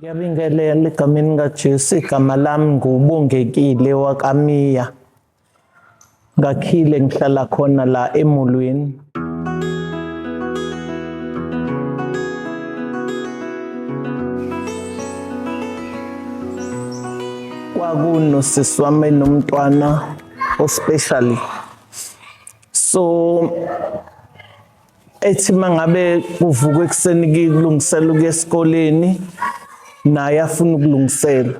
Ngiyabingelela egameni likaJesu, igama lami nguBongekile waKamiya. Ngakhile ngihlala khona la eMulweni. Kwakunosisi wami nomntwana ospecially. So ethi mangabe kuvuka ekuseni kulungisela ukuya esikoleni, naye afuna ukulungisela.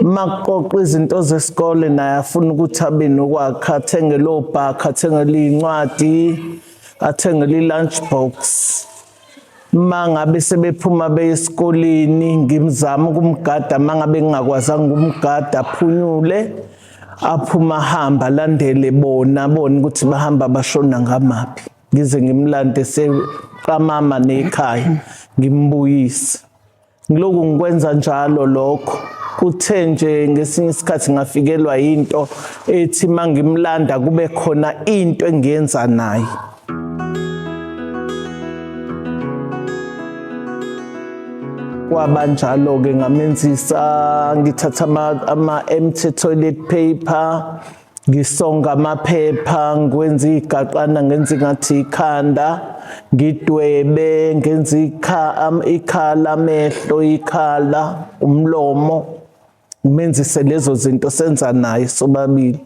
Makuqoqa izinto zesikole naye afuna ukuthi abe nokwakhe, athengele obhakha, athengele iy'ncwadi, athengele i-lunchbox. Mangabe sebephuma beye esikoleni ngimzama ukumgada, mangabe ngingakwazanga ukumgada aphunyule, aphuma ahamba alandele bona ukuthi bahamba bashona ngamaphi. Ngize ngimlande seqamama nekhaya ngimbuyise. Ngiloku ngikwenza njalo lokho. Kuthe nje ngesinye isikhathi ngafikelwa yinto ethi mangimlanda kube khona into engiyenza naye. Kwaba njalo-ke ngamenzisa, ngithatha ama-empty toilet paper, ngisonga amaphepha, ngwenza igaqana, ngenza ngathi ikhanda, ngidwebe, ngenza ikhala, amehlo, ikhala, umlomo, ngimenzise lezo zinto, senza naye sobabili.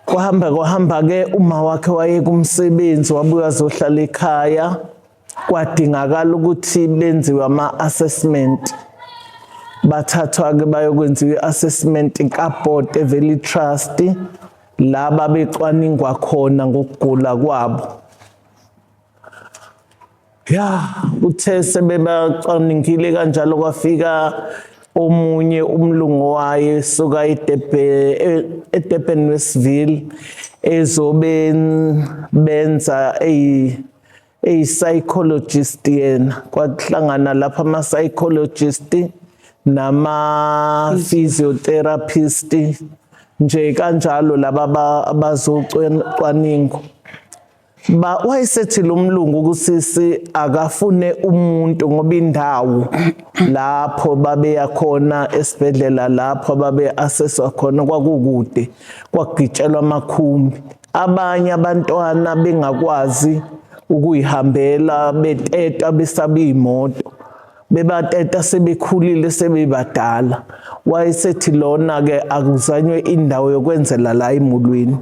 Kwahamba-ke uma wakhe waye kumsebenzi, wabuya azohlala ekhaya. Kwadingakala ukuthi benziwe ama-assessment. Bathathwa-ke bayokwenziwa i-assessment kaBoard eValley Trust, la babecwaningwa khona ngokugula kwabo. Uthe sebebacwaningile kanjalo, kwafika omunye umlungu waye suka eDurban Westville ezobe benza psychologist yena. Kwahlangana lapha ama-psychologist nama-physiotherapist nje kanjalo laba abazocwaningwa. Wayesethi lo mlungu kusisi akafune umuntu ngoba indawo lapho babeya khona esibhedlela lapho babe-assesswa khona kwakukude, kwagitshelwa amakhumbi. Abanye abantwana bengakwazi ukuyihambela, beteta besaba iy'moto, bebateta sebekhulile sebebadala. Wayesethi lona-ke akuzanywe indawo yokwenzela la eMulweni.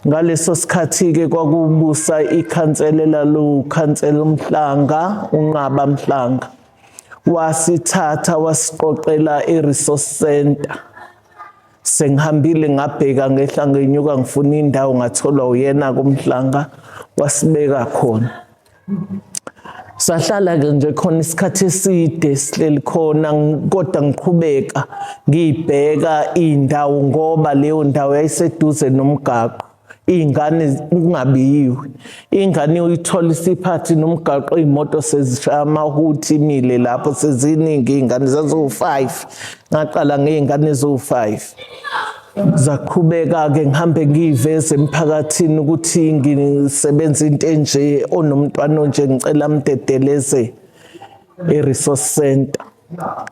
Ngaleso sikhathi-ke kwakubusa ikhansela elalukhansela uMhlanga, uNqaba Mhlanga. Wasithatha wasiqoqela i-resource center. Sengihambile ngabheka ngehla ngenyuka ngifuna indawo, ngatholwa uyena kuMhlanga, wasibeka khona. Sahlala-ke nje khona isikhathi eside sihleli khona, kodwa ngiqhubeka ngiyibheka iy'ndawo ngoba leyo ndawo yayiseduze nomgaqo. Iy'ngane kungabiyiwe, ingane uyithola isiphathi nomgaqo, iy'moto sezishaya amahuthi, imile lapho seziningi iy'ngane zaziwu-5. Ngaqala ngey'ngane eziwu-5. Zaqhubeka-ke ngihambe ngiyiveze emphakathini ukuthi ngisebenza into enje, onomntwana onje ngicela mdedeleze i-resource center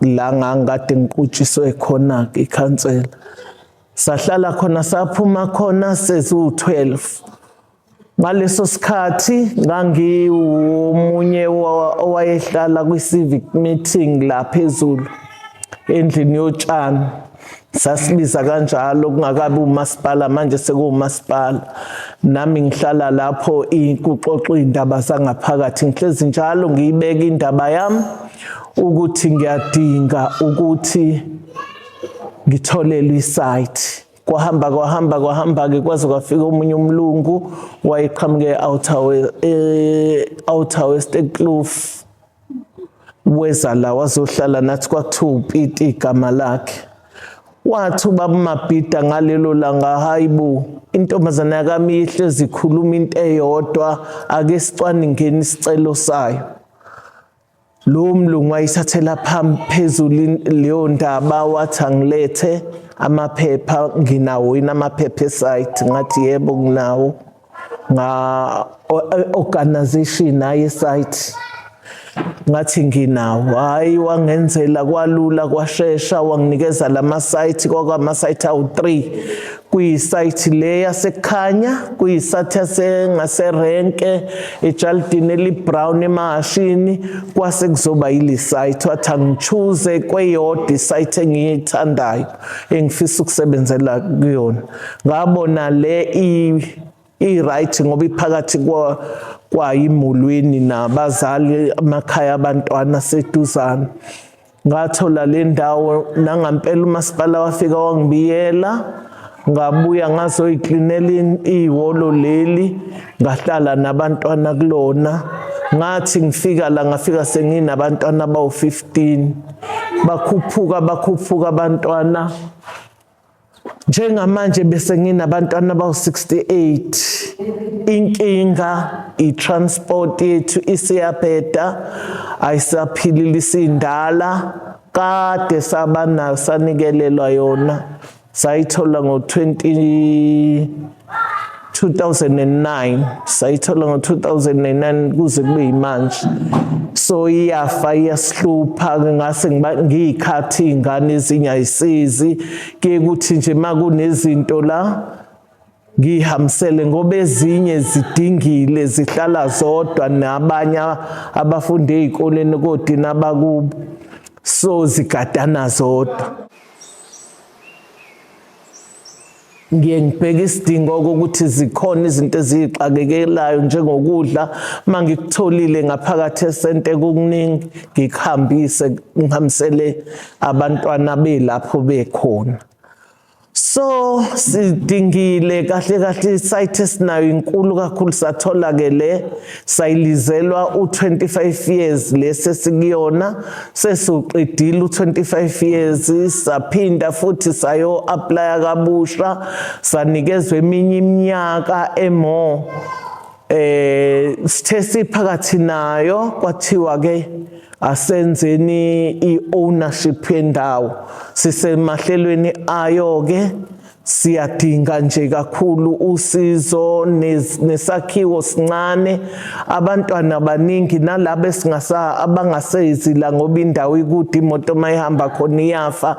la ngangikade ngiqutshiswe khona-ke ikhansela. Sahlala khona, saphuma khona seziwu-12. Ngaleso sikhathi ngangiwomunye owayehlala kwi-civic meeting la phezulu endlini yotshani. Sasibiza kanjalo, kungakabi umasipala, manje sekuwumasipala. Nami ngihlala lapho kuxoxwa iy'ndaba zangaphakathi. Ngihlezi njalo ngiyibeka indaba yami ukuthi ngiyadinga ukuthi ngitholelwe isite. Kwahamba-ke kwaze kwafika omunye umlungu wayeqhamuke e-Outer West eKloof. Weza la wazohlala nathi, kwakuthiwa uPete igama lakhe. Wathi ubaba uMabhida ngalelo langa, hayibo, intombazana yakami ihlezi ikhuluma into eyodwa, ake sicwaningeni isicelo sayo. Lo mlungu wayithathela phezulu leyo ndaba, wathi angilethe amaphepha. Nginawo yini amaphepha esite? Ngathi yebo nginawo, nga organization aye esite. ngathi nginawo. Hayi, wangenzela kwalula kwashesha, wanginikeza lama-site kwakama-site awu-3. Kuyisite le yaseKhanya, kuyisite ngaserenke, eJaldini eliBrown eMahashini, kwase kuzoba yile site. Wathi angichoose kweyodwa isite engiyithandayo engifisa ukusebenzela kuyona. Ngabona le i-right ngoba iphakathi kwayimulweni nabazali amakhaya abantwana seduzana. Ngathola le ndawo, nangampela umasipala wafika wangibiyela, ngabuya ngazoyiklinela ihholo leli, ngahlala nabantwana kulona. Ngathi ngifika la, ngafika senginabantwana abawu-15. Bakhuphuka abantwana. Njengamanje bese nginabantwana abawu-68. Inkinga i-transport yethu isiyabheda, ayisaphilile, isindala. Kade sabanayo, sanikelelwa yona. Sayithola ngo-2009. Sayithola ngo-2009 kuze kube yimanje. So iyafa, iyasihlupha, ngase ngiyikhathi iy'ngane ezinye ayisizi. Kuye kuthi nje uma kunezinto la ngihambisele ngoba ezinye zidingile, zihlala zodwa nabanye abafunde ey'koleni kodwa abakubo. So zigadana zodwa. Ngiye ngibheke isidingo ukuthi zikhona izinto eziyixakekelayo njengokudla. Uma ngikutholile ngaphakathi esente kukuningi, ngihambisele abantwana belapho bekhona. So sidingile kahle isite esinayo inkulu kakhulu. Sathola-ke le sayilizelwa u-25 years lesi sikuyona, sesiwuqedile u-25 years. Saphinda futhi sayo-aplya kabusha, sanikezwe eminye iminyaka more. Sithe siphakathi nayo kwathiwa-ke asenzeni i-ownership yendawo. Sisemahlelweni ayo-ke, siyadinga nje kakhulu usizo nesakhiwo sincane. Abantwana baningi nalabo abangasezi la ngoba indawo ikude, imoto mayihamba khona iyafa.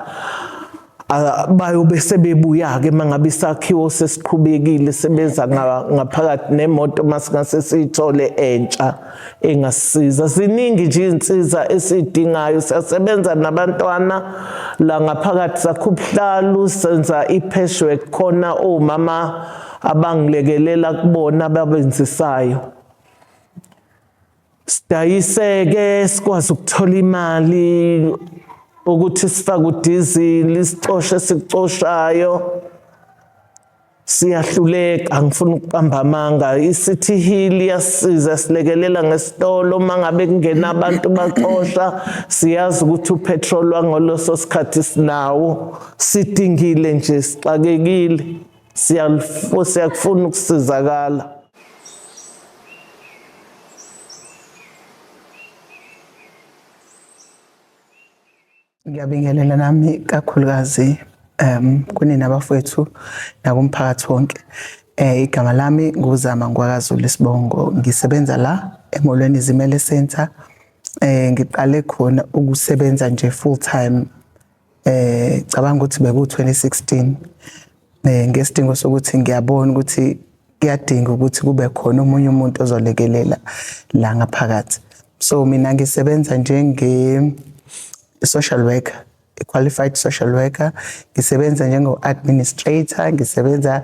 Bayobe sebebuya-ke uma ngabe isakhiwo sesiqhubekile, sebeza ngaphakathi nemoto masingase siyithole entsha engasisiza. Ziningi nje iy'nsiza esiy'dingayo. Siyasebenza nabantwana la ngaphakathi, sakhupha ubuhlalu, senza i-patchwork, khona omama abangilekelela kubona ababenzisayo. Sidayise-ke sikwazi ukuthola imali ukuthi sifake udizili, sicoshe esikucoshayo. Siyahluleka, angifuni ukuqamba amanga. I-City Hill iyasiza, silekelela ngesitolo uma ngabe kungena abantu bacosha. Siyazi ukuthi upetrol wangoloso sikhathi sinawo. Sidingile nje, sixakekile, siyakufuna ukusizakala. Ngiyabingelela nami kakhulukazi kunina bafowethu nakumphakathi wonke. Igama lami nguzama Ngwakazi Sibongo, ngisebenza la emolweni Zimele Center. Ngiqale khona ukusebenza nje full time cabanga ukuthi beku-2016 ngesidingo sokuthi ngiyabona ukuthi kuyadinga ukuthi kube khona omunye umuntu ozolekelela la ngaphakathi. So mina ngisebenza social worker, a qualified social worker. Ngisebenza njengo-administrator, ngisebenza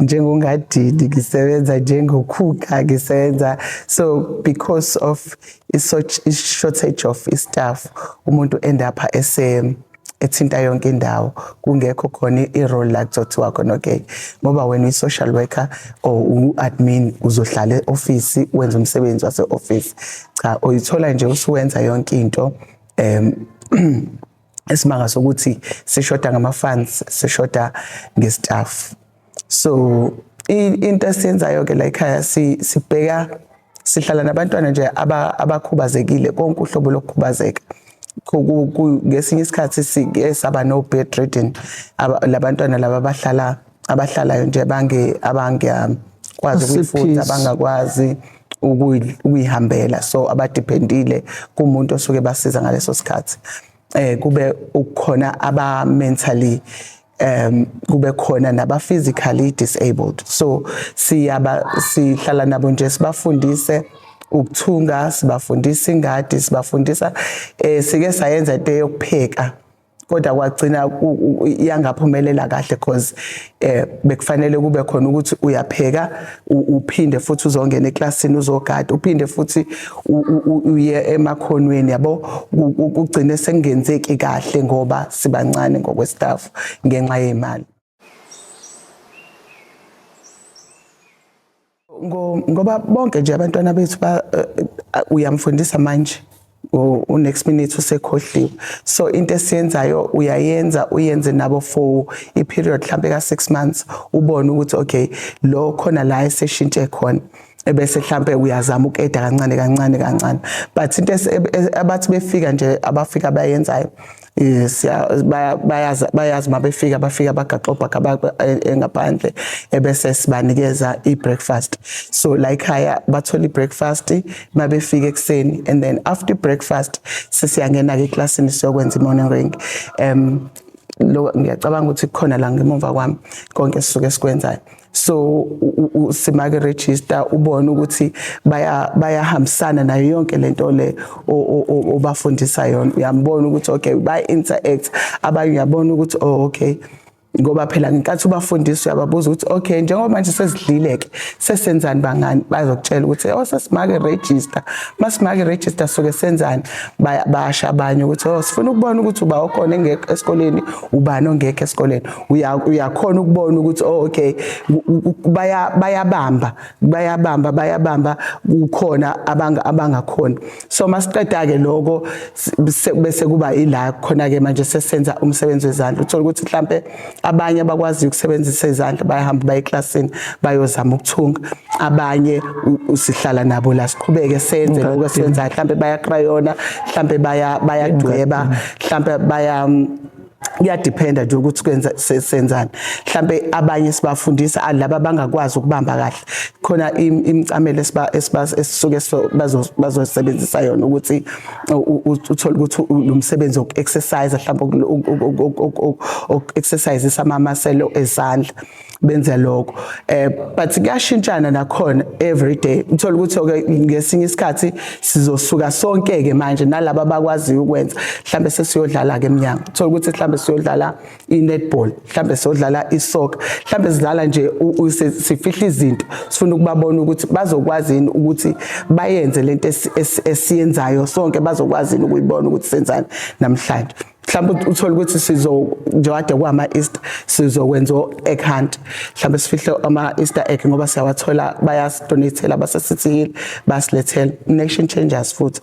njengongadidi, ngisebenza njengokhukha, ngisebenza. So because of such a shortage of staff, umuntu end up ethinta yonke indawo, kungekho khona i-role la kuzothiwa khona okay ngoba wena uyi-social worker or u-admin uzohlala e-office wenza umsebenzi wase-office. Cha, uyithola nje usuwenza yonke into. Esimanga sokuthi sishoda ngama-funds, sishoda nge-staff. So into esiyenzayo-ke la ekhaya sibheka, sihlala nabantwana nje abakhubazekile, konke uhlobo lokukhubazeka. Ngesinye isikhathi saba no-bedridden, labantwana laba abahlalayo nje abangakwazi ukuyifunda, abangakwazi ukuyihambela, so abadependile kumuntu osuke basiza ngaleso sikhathi. Kube ukukhona aba mentally kube khona naba physically disabled, so sihlala nabo nje sibafundise ukuthunga, sibafundisa ingadi, sibafundisa sike sayenza into yokupheka, kodwa kwagcina yangaphumelela kahle because bekufanele kube khona ukuthi uyapheka uphinde futhi uzongena eklasini uzogada, uphinde futhi uye emakhonweni yabo, kugcine sekungenzeki kahle ngoba sibancane ngokwestaff ngenxa yemali. Ngoba bonke nje abantwana bethu uyamfundisa manje next minute usekhohliwe, so into esiyenzayo uyenze nabo for i-period mhlambe ka6 months, ubone ukuthi okay lo khona la eseshintshe khona, ebese mhlambe uyazama ukeda kancane, but into abathi befika nje abafika bayenzayo bayazi mabefika bafika bagaxobha engaphandle, ebese sibanikeza i-breakfast, so la ekhaya bathola i-breakfast mabefika ekseni, and then after breakfast sesiyangena ke eklasini siyokwenza i-morning ring. Lo ngiyacabanga ukuthi khona la ngemuva kwami konke sisuke sikwenzayo, so simake register ubone ukuthi bayahambisana nayo yonke lento le obafundisa yona, uyambona ukuthi okay interact, abanye uyabona ukuthi okay ngoba phela ngenkathi ubafundisa uyababuza ukuthi okay njengoba manje sesidlileke sesenzani bangani, bazokutshela ukuthi sesimake register, masimake register soke senzani, bayasha abanye ukuthi sifuna ukubona ukuthi uba ukhona engekho esikoleni, ubani ongekho esikoleni, uyakhona ukubona ukuthi okay bayabamba kukhona abangakhona, so masiqeda ke lokho bese kuba ila khona ke manje sesenza umsebenzi wezandla, uthola ukuthi mhlambe abanye abakwazi ukusebenzisa izandla bayahamba baye eklasini bayozama ukuthunga, abanye usihlala nabo la siqhubeke senze lokho senza, mhlambe bayakrayona, mhlambe bayadweba, mhlambe kuyadependa nje ukuthi kwenza senzani, mhlambe abanye sibafundisa laba bangakwazi ukubamba kahle, khona imicamelo esisuke bazosebenzisa yona ukuthi uthole ukuthi lo msebenzi woku-exercise mhlambe oku-exercise ama-muscle ezandla benze lokho, but kuyashintshana nakhona every day, uthola ukuthi ngesinye isikhathi sizosuka sonke ke manje nalabo abakwazi ukwenza, mhlambe sesiyodlala ke eminyango, uthola ukuthi mhlambe siyodlala i-netball, mhlambe siyodlala i-soccer, mhlambe sidlala nje sifihla izinto, sifuna ukubabona ukuthi bazokwazi yini ukuthi bayenze lento esiyenzayo sonke, bazokwazi yini ukuyibona ukuthi senzani namhlanje. Mhlambe uthola ukuthi njengade kwama-Easter sizokwenza egg hunt, mhlambe sifihle ama-Easter egg ngoba siyawathola, bayasidonate-ela abasesithile, bayasilethela Nation Changers futhi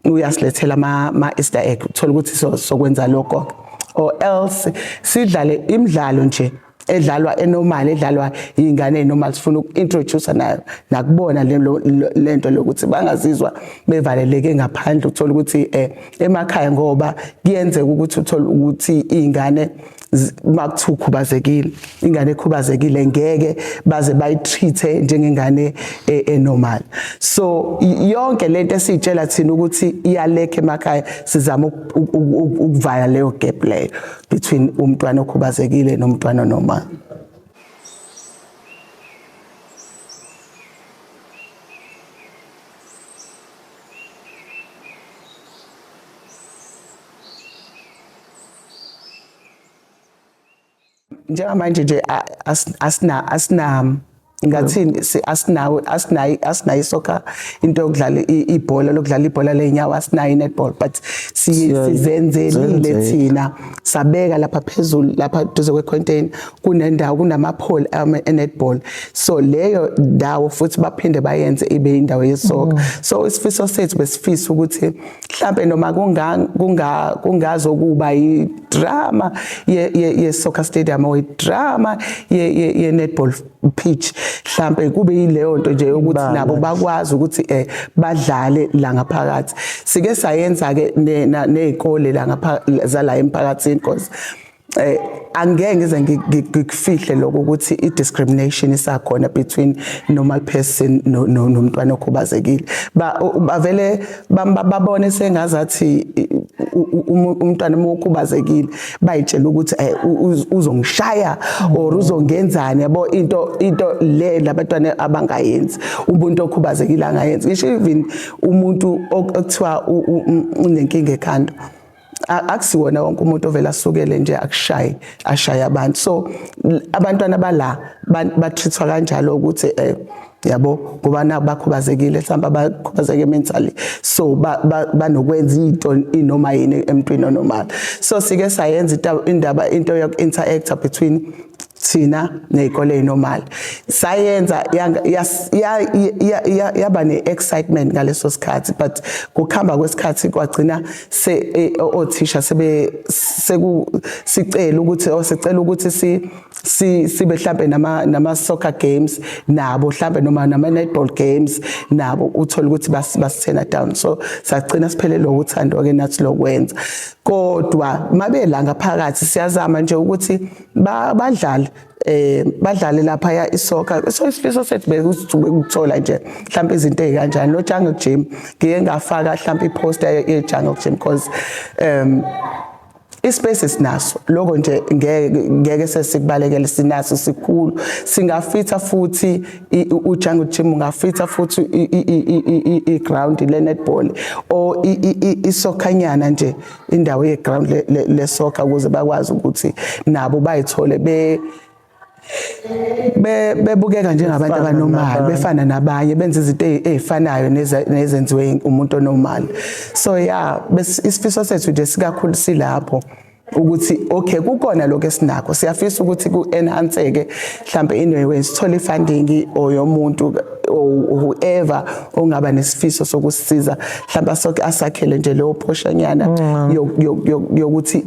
uyasilethela ama-Easter egg, uthola ukuthi sokwenza lokho, or else sidlale imidlalo nje edlalwa enormal, edlalwa ingane enormal, sifuna uku-introduce nayo nakubona lento lokuthi bangazizwa bevaleleke ngaphandle, uthola ukuthi emakhaya ngoba kuyenzeka ukuthi uthole ukuthi ingane makuthukubazekile, ingane ekhubazekile ngeke baze bayitreat njengengane enormal, so yonke lento esitshela thina ukuthi iyaleka emakhaya, sizama ukuvala leyo gap leyo between umntwana okhubazekile nomntwana normal. Njengamanje nje ngathini asinayo isoccer, into yokudlala ibhola ley'nyawo, asinayo i-netball, but sizenzelile thina, sabeka lapha phezulu lapha duze kwe-container kunendawo, kunama-pole e-netball, so leyo ndawo futhi baphinde bayenze ibe indawo ye-soccer. So isifiso sethu besifisa ukuthi mhlambe noma kungazokuba i-drama ye-soccer stadium or i-drama ye-netball pitch, mhlambe kube yileyo nto nje ukuthi nabo bakwazi ukuthi badlale la ngaphakathi. Sike sayenza ke nezikole la zala emphakathini, because angeke ngize ngikufihle lokho ukuthi i-discrimination isakhona between normal person nomntwana okhubazekile. Bavele babone sengazathi umntwana okhubazekile bayitshela ukuthi uzongishaya or uzongenzani yabo into le labantwana abangayenzi umuntu okhubazekile angayenzi. Ngisho even umuntu okuthiwa unenkinga ekhanda akusiwona wonke umuntu ovela asukele nje ashaye abantu. So abantwana bala ba-treatwa kanjalo ukuthi yabo ngoba bakhubazekile mhlawumbe bakhubazeke mentally, so banokwenza into inoma yini emntwini onormal. So sike sayenza into yoku-interacta between thina nezikole ezinormal. Sayenza yaba ne-excitement ngaleso sikhathi, but kukhamba kwesikhathi kwagcina othisha sicela ukuthi sibe mhlambe nama-soccer games nabo, mhlambe noma nama-netball games nabo, uthole ukuthi basithena down. So sagcina siphelelwe uthando-ke nathi lokwenza. Kodwa mabela ngaphakathi siyazama nje ukuthi badlale lapha isoccer. So isifiso sethu bekuthola nje mhlawumbe izinto ezikanjani no jungle gym. Ngike ngafaka mhlawumbe iposter ye-jungle gym because ispace sinaso lokho nje ngeke sesikubalekele, sinaso sikhulu, singafitha futhi u-jungle gym, ungafitha futhi i-ground le-netball or isokhanyana nje indawo ye-ground le-soccer ukuze bakwazi ukuthi nabo bayithole bebukeka njengabantu abanormal, befana nabanye, benza izinto ezifanayo nezenziwe umuntu onormal. So yeah, isifiso sethu nje sikakhulu silapho ukuthi okay kukhona lokho esinakho, siyafisa ukuthi ku-enhanceke mhlambe anyway sithole funding or yomuntu or whoever ongaba nesifiso sokusisiza mhlawumbe asakhele nje leyo phoshanyana yokuthi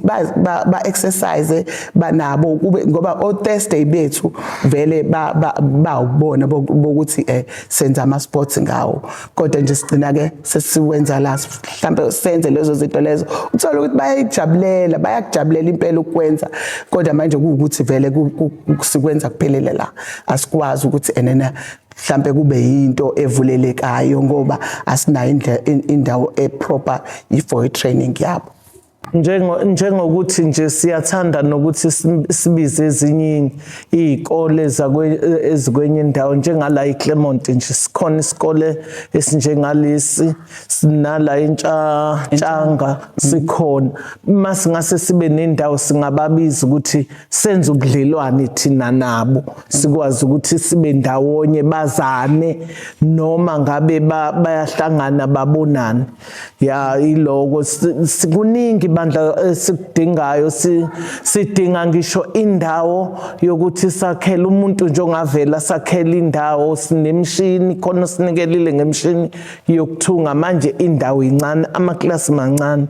ba-exercise banabo kube ngoba o-Thursday bethu vele bawubona bokuthi senza ama-sports ngawo, kodwa nje sigcina-ke sesiwenza la mhlawumbe senze lezo zinto lezo uthola ukuthi bayakujabulela impela ukwenza, kodwa manje kuwukuthi vele sikwenza kuphelele la, asikwazi ukuthi enena mhlambe kube yinto evulelekayo ngoba asinayo indawo eproper for training yabo. Njengokuthi nje siyathanda nokuthi sibize ezinye izikole ezikwenye indawo njengala eClermont nje sikhona isikole esinjengalesi, sinala eNtshanga sikhona. Masingase sibe nendawo singababiza ukuthi senze ubudlelwane thina nabo, sikwazi ukuthi sibe ndawonye bazane noma ngabe bayahlangana babonane. Ya iloko sikuningi bandla sikudingayo, sidinga ngisho indawo yokuthi sakhele umuntu nje ongavela sakhele indawo, sinemshini khona sinikelile ngemshini yokuthunga. Manje indawo incane, amaklasi mancane,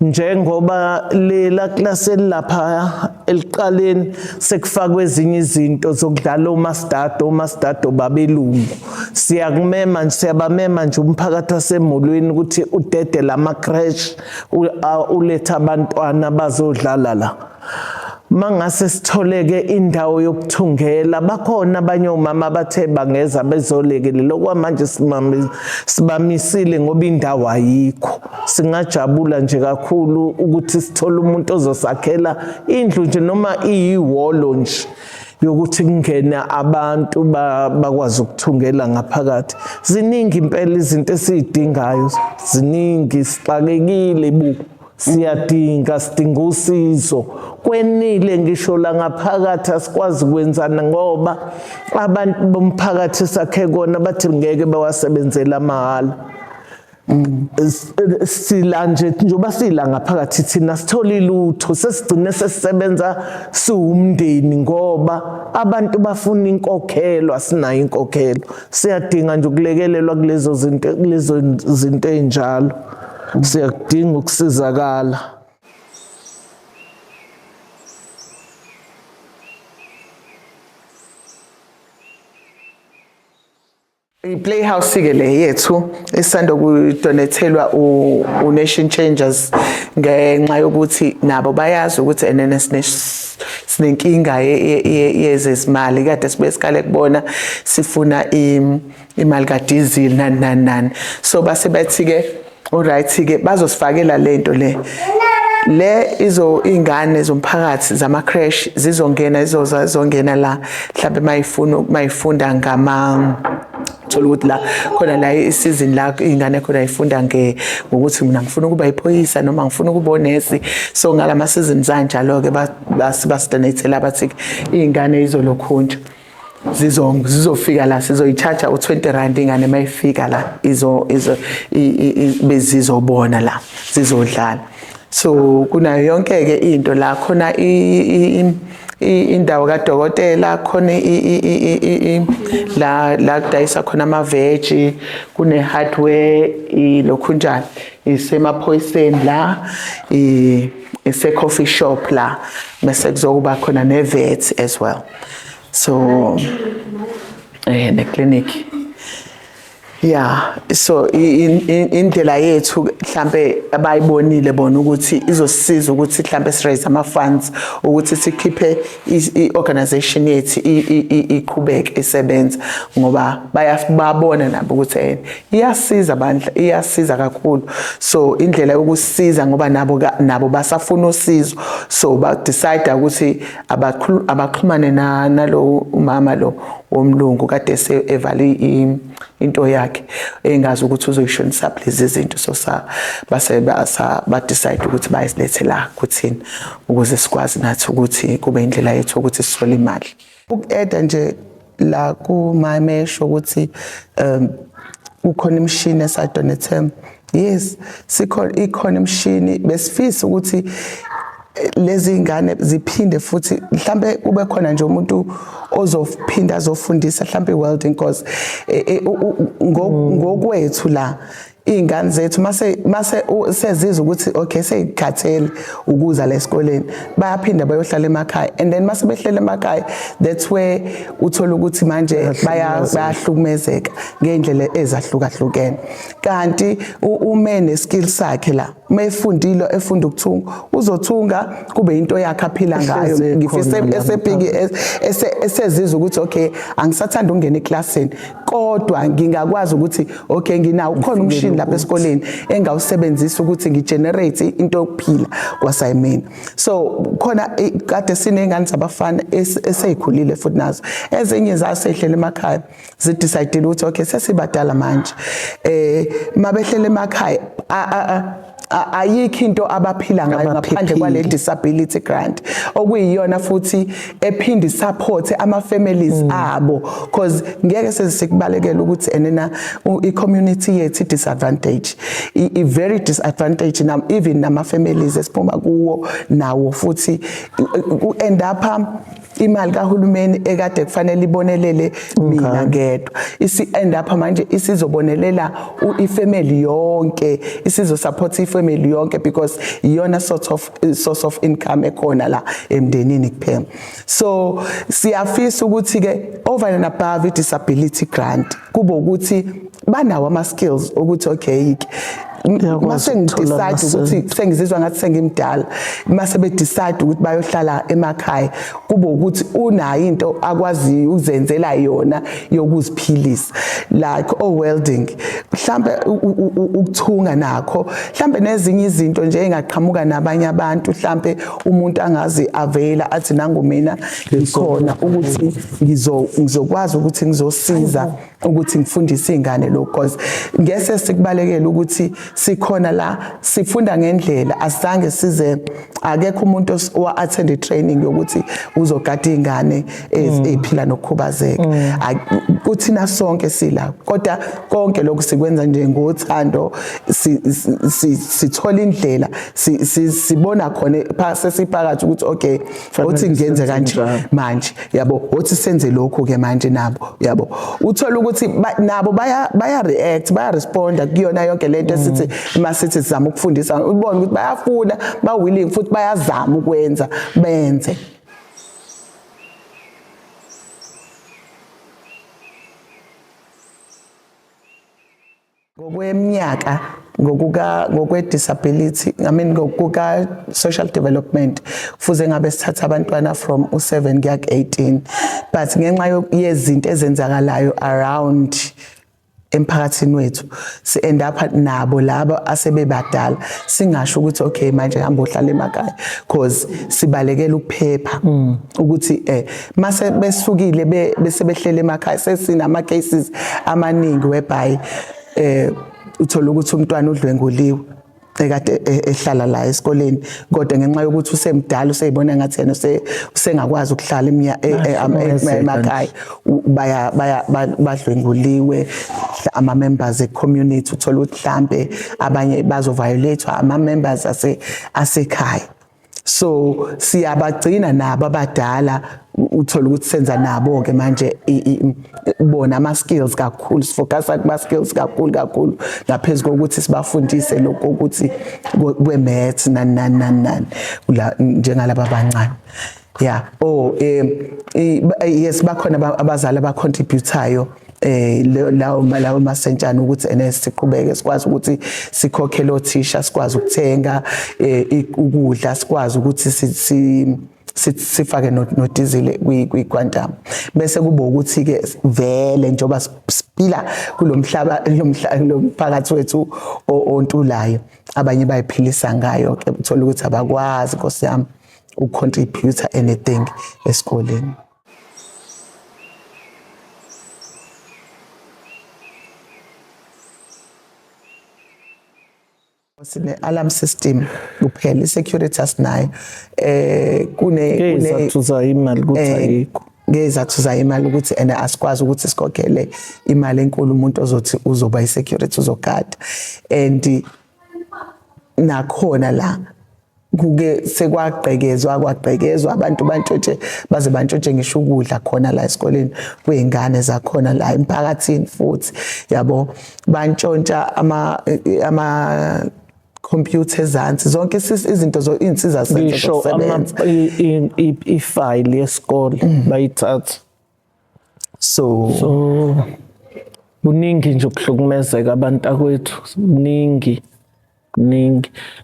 njengoba lela klasi elapha eliqaleni sekufakwe ezinye izinto zokudlala omastado babelungu. Siyabamema nje umphakathi wasemolweni ukuthi udede lama crash uletha abantwana bazodlala la. Mangase sitholeke indawo yokuthungela, bakhona abanye omama bathe bangeza bezolekelela okwamanje sibamisile ngoba indawo ayikho. Singajabula nje kakhulu ukuthi sithole umuntu ozosakhela indlu nje noma iyiwolo nje yokuthi kungene abantu bakwazi ukuthungela ngaphakathi. Ziningi impela izinto esizidingayo, ziningi, sixakekile sidinga usizo. Kwenile ngisho la ngaphakathi asikwazi kwenzana ngoba abantu bomphakathi sakhe kona bathi ngeke bawasebenzela mahhala. Sila nje njoba sila ngaphakathi thina sithola ilutho, sesigcine sesisebenza siwumndeni ngoba abantu bafuna inkokhelo, asinayo inkokhelo. Siyadinga nje ukulekelelwa kulezo zinto ezinjalo, siyadinga ukusizakala. I-Playhouse ke le yethu esisanda kudonethelwa u-Nation Changers ngenxa yokuthi nabo bayazi ukuthi enene sinenkinga yezezimali kade sibe sikale kubona sifuna imali kadizili nani so base bathi ke alright ke bazosifakela lento le ingane zomphakathi zama crash zizongena la mhlawumbe mayifunda thola ukuthi la khona la isizini la ingane khona ifunda ngokuthi mina ngifuna ukuba iphoyisa noma ngifuna ukuba onesi so ngalama seasons kanjalo ke basidonatela bathi ingane izolokhunja zizofika la sizoyicharge u20 ingane mayifika la bezizobona la zizodlala so kuna yonke ke into la khona indawo kadokotela khona la kudayisa khona ama-veg kune hardware lokhunjani isemaphoyiseni la ise-coffee shop la bese kuzokuba khona ne-vet as well so ne-clinic yeah so indlela yethu mhlambe abayibonile bona ukuthi izosisiza ukuthi mhlambe siraise ama funds ukuthi sikhiphe i-organization yethu iqhubeke isebenza ngoba bayabona nabo ukuthi iyasiza bandla iyasiza kakhulu so indlela yokusisiza ngoba nabo basafuna usizo so ba decide ukuthi abaxhumane nalo umama lo womlungu kade evale into yakhe engazi ukuthi uzoyishonisa lezi izinto so base ba decide ukuthi bayilethe la kuthini ukuze sikwazi nathi ukuthi kube indlela yethu ukuthi sisole imali uku-add nje la ku-MyMesh ukuthi ukhona imishini esadonethe yes ikhona imishini besifisa ukuthi lezi ingane ziphinde futhi mhlambe kube khona nje umuntu ozophinda azofundisa mhlambe welding course ngokwethu la ingane zethu mase sezizwa ukuthi okay seyikhathele ukuza la esikoleni bayaphinda bayohlala emakhaya and then mase behlele emakhaya that's where uthola ukuthi manje bayahlukumezeka ngeindlela ezahlukahlukene kanti ume neskill sakhe la mayefundile efunda ukuthunga uzothunga kube into yakhe aphila ngayo ngifise esebhiki esezizwa ukuthi okay angisathanda ukungena eclassini kodwa ngingakwazi ukuthi okay nginawo ukhona umshini lapha esikoleni engawusebenzisa ukuthi ngigenerate into yokuphila kwaSimon so khona kade sinengane zabafana eseyikhulile futhi nazo ezinye zasehlele emakhaya zidecide ukuthi okay sesibadala manje mabehlele emakhaya ayikho into abaphila ngayo ngaphandle kwale disability grant okuyiyona futhi ephindi support ama families abo because ngeke sesikubalekela ukuthi enena i-community yethu disadvantage i very disadvantage even nama families esiphuma kuwo nawo futhi end up imali kahulumeni ekade kufanele ibonelele mina ngedwa end up manje isizobonelela ifamily yonke isizo support ifamily yonke because iyona source of income ekhona la emndenini kuphela so siyafisa ukuthi ke over and above disability grant kube ukuthi banawo ama skills ukuthi okay mase ngidecide ukuthi sengizizwa ngathi sengimdala mase be decide ukuthi bayohlala emakhaya kube ukuthi unayo into akwazi ukuzenzela yona yokuziphilisa like welding mhlambe ukuthunga nakho mhlambe nezinye izinto nje engaqhamuka nabanye abantu mhlambe umuntu angazi avela athi nangu mina ngikhona ukuthi ngizokwazi ukuthi ngizosiza ukuthi ngifundise izingane lo because ngese sikubalekela ukuthi sikhona la sifunda ngendlela asizange size akekho umuntu owa-attend training yokuthi uzogada izingane eziphila nokukhubazeka kuthina sonke sila kodwa konke lokhu sikwenza nje ngothando sithola indlela sibona khona sesiphakathi ukuthi okay uthi ngenze kanje manje yabo uthi senze lokho ke manje nabo yabo uthola ukuthi nabo baya react baya responda kuyona yonke lento esithi masithi sizama ukufundisa ubone ukuthi bayafuna ba willing futhi bayazama ukwenza benze. Ngokweminyaka ngokwe-disability, ngokuka social development, kufuze ngabe sithatha abantwana from u7 kuya ku18, but ngenxa yezinto ezenzakalayo around emphakathini wethu si end up nabo labo asebebadala singasho ukuthi okay manje hamba uhlala emakhaya because sibalekela ukuphepha ukuthi mase besukile bese behlele emakhaya sesinama cases amaningi whereby uthola ukuthi umntwana udlwenguliwe ekade ehlala la esikoleni kodwa ngenxa yokuthi usemdala useyibona ngathi yena usengakwazi ukuhlala emakhaya badlwenguliwe ama members e-community uthola ukuthi mhlambe abanye bazoviolate ama members asekhaya. So siyabagcina nabo abadala uthola ukuthi senza nabo ke manje ubona ama skills kakhulu sifocusa kuma skills kakhulu ngaphezulu kokuthi sibafundise lokho ukuthi kwe maths nani njengalabo abancane. Yeah. Yes bakhona abazali abacontributayo lawo masentshana ukuthi siqhubeke sikwazi ukuthi sikhokhele othisha sikwazi ukuthenga ukudla sikwazi ukuthi sifake nodizile kwiquantum bese kuba ukuthi ke vele njengoba siphila kulomhlaba lomphakathi wethu ontulayo abanye bayiphilisa ngayo ke uthola ukuthi abakwazi Nkosi yami ucontribute anything esikoleni. Sine alarm system kuphela i-Securitas nayo ngezathu zayimali ukuthi ayikho ngezathu zayimali ukuthi asikwazi ukuthi sikhokhele imali enkulu umuntu ozothi uzoba i-security uzogada and nakhona la kuke kwagqekezwa abantu bantshontshe baze bantshontshe ngisho ukudla khona la esikoleni kweingane zakhona la emphakathini futhi yabo bantshontsha ama computers zansi zonke izinto izinsiza zokusebenza ifile yesikole bayithatha so kuningi nje ukuhlukumezeka abantu akwethu kuningi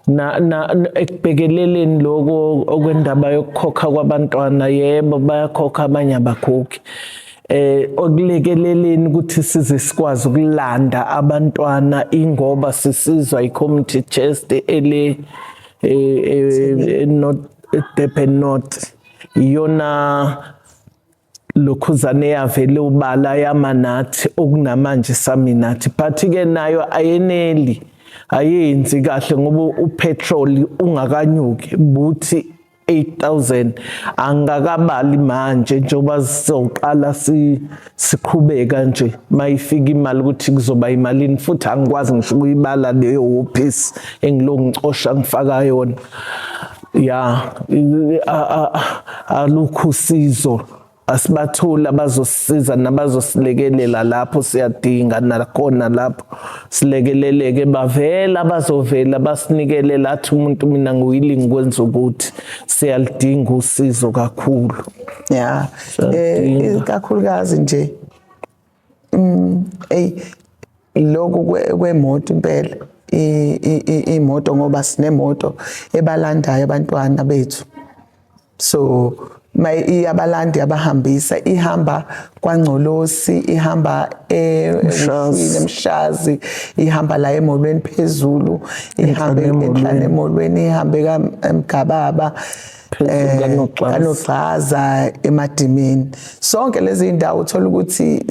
na ekubhekeleleni lokho okwendaba yokukhokha kwabantwana yebo bayakhokha abanye abakhokhi okulekeleleni ukuthi size sikwazi ukulanda abantwana ingoba sisizwa i-community chest not Durban North iyona lokhuzane yavele ubala yamanathi okunamanje saminathi but ke nayo ayeneli ayenzi kahle ngoba upetrol ungakanyuki buthi 8,000 angakabali manje njengoba sizoqala siqhubeka nje mayifika imali ukuthi kuzoba imalini futhi angikwazi ngisho ukuyibala leyo office engilongicosha ngifaka yona ya alukho usizo asibathula abazosisiza nabazosilekelela lapho siyadinga nakhona lapho silekeleleke bavela bazovela basinikele lathi umuntu mina ngiwilling kwenza ukuthi siyalidinga usizo kakhulu. Yeah. Kakhulukazi nje lokho kwemoto impela imoto ngoba sinemoto ebalandayo abantwana bethu so abalandi abahambisa ihamba kwaNgcolosi ihamba eMshazi ihamba la emolweni phezulu ihambe enhlane emolweni ihambe kaMgababa kaNogxaza eMadimini sonke lezi indawo uthola ukuthi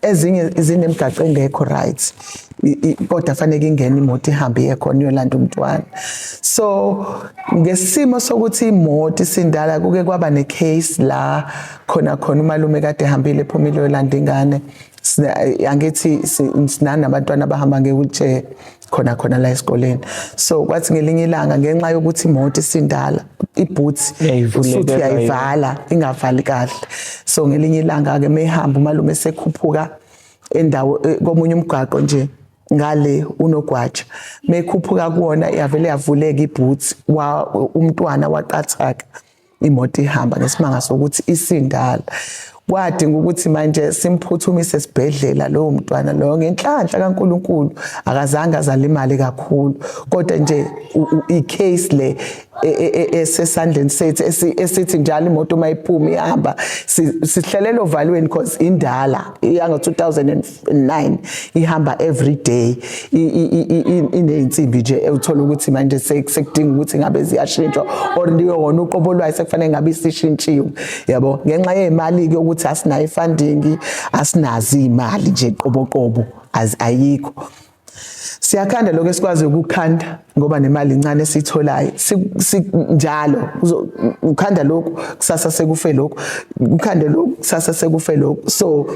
ezinye zinemigaqo engekho right kodwa fanele ingene imoto ihambe iyekhona iyolanda umntwana so ngesimo sokuthi imoto isindala kuke kwaba necase la khona umalume kade ehambile ephumile yolanda ingane angithi sinana abantwana abahamba nge-wheelchair khona la esikoleni so kwathi ngelinye ilanga ngenxa yokuthi imoto isindala iboots usuthi uyayivala ingavali kahle so ngelinye ilanga ke mehamba umalume esekhuphuka endawo komunye umgaqo nje ngale unogwaja mekhuphuka kuona yavele yavuleka iboots umntwana waqathaka imoto ihamba ngesimanga sokuthi isindala kwadinga ukuthi manje simphuthumise esibhedlela lowo mntwana loyo ngenhlanhla kaNkulunkulu akazange azale imali kakhulu kodwa nje i-case le esesandleni sethu esithi njalo imoto mayiphuma ihamba sihlelela ovalweni because indala iyanga 2009 ihamba every day ineyinsimbi nje uthola ukuthi manje sekudinga ukuthi ngabe ziyashintshwa or ndiyona uqobo lwayo sekufanele ngabe isishintshiwe yabo ngenxa yemali ke ukuthi asinayo funding asinazi imali nje qobo ayikho siyakhanda lokho esikwazi ukukhanda ngoba nemali incane esitholayo njalo ukhanda lokho kusasa sekufe lokho ukhande lokho kusasa sekufe lokho so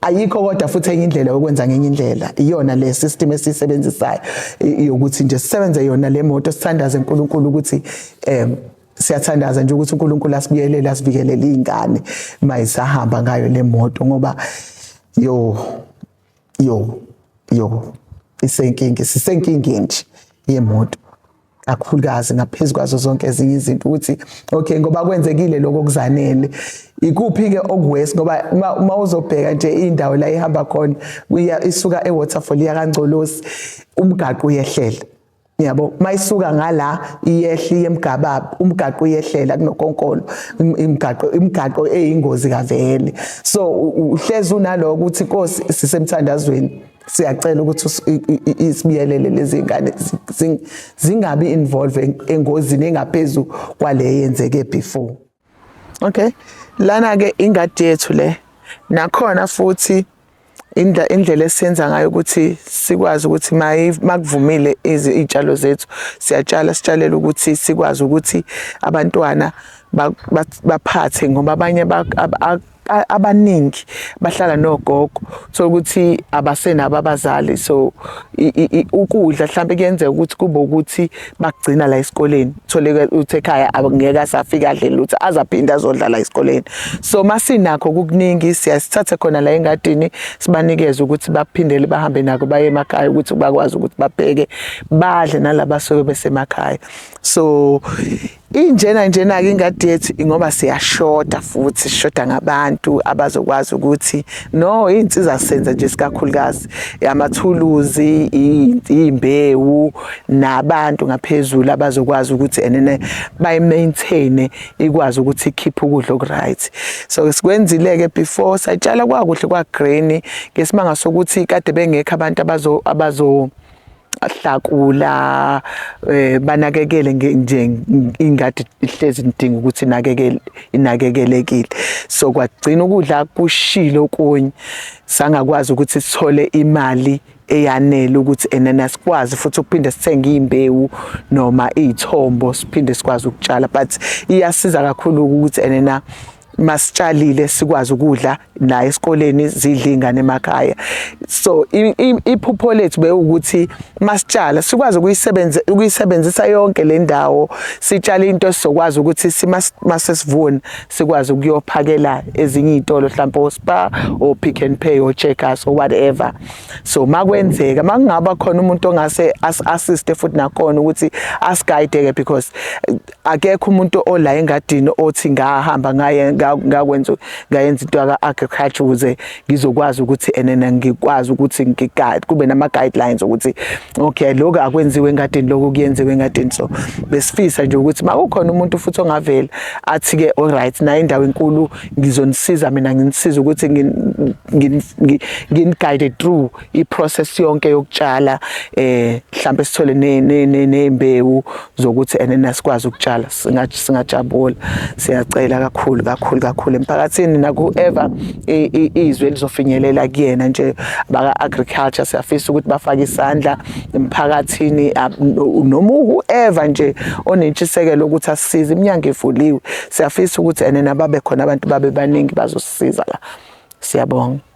ayikho kodwa futhi enye indlela yokwenza ngenye indlela iyona le system esisebenzisayo yokuthi nje sisebenze yona le moto sithandaze uNkulunkulu ukuthi siyathandaza nje ukuthi uNkulunkulu asibiyelele asivikelele izingane mayisahamba ngayo le moto ngoba sisenkingeni nje yemoto kakhulukazi ngaphezulu kwazo zonke ezinye izinto ukuthi okay ngoba kwenzekile lokho kuzanele ikuphi ke okuwesi ngoba uma uzobheka nje indawo la ihamba khona isuka eWaterfall ya kaNgcolosi umgaqo uyehlela yabo mayisuka ngala iyehli yemgababa umgaqo uyehlela kunokonkolo imigaqo eyingozi kavele so uhlezi unalo ukuthi Nkosi sisemthandazweni siyacela ukuthi isibiyelele lezi ngane zingabi involved engozini engaphezulu kwale yenzeke before okay lana ke ingadi yethu le nakhona futhi indlela esiyenza ngayo ukuthi sikwazi ukuthi makuvumile izitshalo zethu sitshalela ukuthi sikwazi ukuthi abantwana baphathe ngoba abanye abaningi bahlala nogogo so ukuthi abasenabo abazali so ukudla mhlambe kuyenzeka ukuthi kube ukuthi bakugcina la esikoleni thole uthi ekhaya angeke asafika adle lutho azaphinda azodlala esikoleni so masinakho ukukuningi siyasithatha khona la engadini sibanikeze ukuthi baphindele bahambe nako baye emakhaya ukuthi bakwazi ukuthi babheke badle nalabo soke besemakhaya so njena ke ingadi yethu ngoba siyashoda futhi sishoda ngabantu abazokwazi ukuthi no insiza senza nje sikakhulukazi amathuluzi imbewu nabantu ngaphezulu abazokwazi ukuthi enene bayi maintain ikwazi ukuthi ikhiphe ukudla okuright so sikwenzile ke before satshala kwakuhle kwa green ngesimanga sokuthi kade bengekho abantu abazo hlakula banakekele nje ingadi ihlezi idinga ukuthi inakekelekile so kwagcina ukudla kushilo okunye sangakwazi ukuthi sithole imali eyanele ukuthi enena sikwazi futhi ukuphinde sithenge imbewu noma izithombo siphinde sikwazi ukutshala but iyasiza kakhulu ukuthi enena masitshalile sikwazi ukudla la esikoleni zidla ingane emakhaya so iphupho lethu bekuthi masitshala sikwazi ukuyisebenzisa yonke le ndawo sitshala into sizokwazi ukuthi masesivuna sikwazi ukuyophakela ezinye izitolo mhlawumbe oSpar o Pick n Pay o Checkers or whatever so makwenzeka makungaba khona umuntu ongase assist futhi nakhona ukuthi asiguide because akekho umuntu ola engadini othi ngahamba ngayenza into aka-agriculture ukuze ngizokwazi ukuthi enena ngikwazi ukuthi ngiguide kube nama guidelines ukuthi okay lokho akwenziwe engadini lokho kuyenziwe engadini so besifisa nje ukuthi makukhona umuntu futhi ongavela athi ke alright na indawo enkulu ngizonisiza mina nginisiza ukuthi ngiguide through iprocess yonke yokutshala mhlambe sithole nembewu zokuthi enena sikwazi ukutshala singajabula siyacela kakhulu emphakathini naku-ever izwe lizofinyelela kuyena nje baka agriculture siyafisa ukuthi bafake isandla emphakathini noma whoever nje onentshisekelo ukuthi asisize iminyango evuliwe siyafisa ukuthi enena babe khona abantu babe baningi bazosisiza la siyabonga.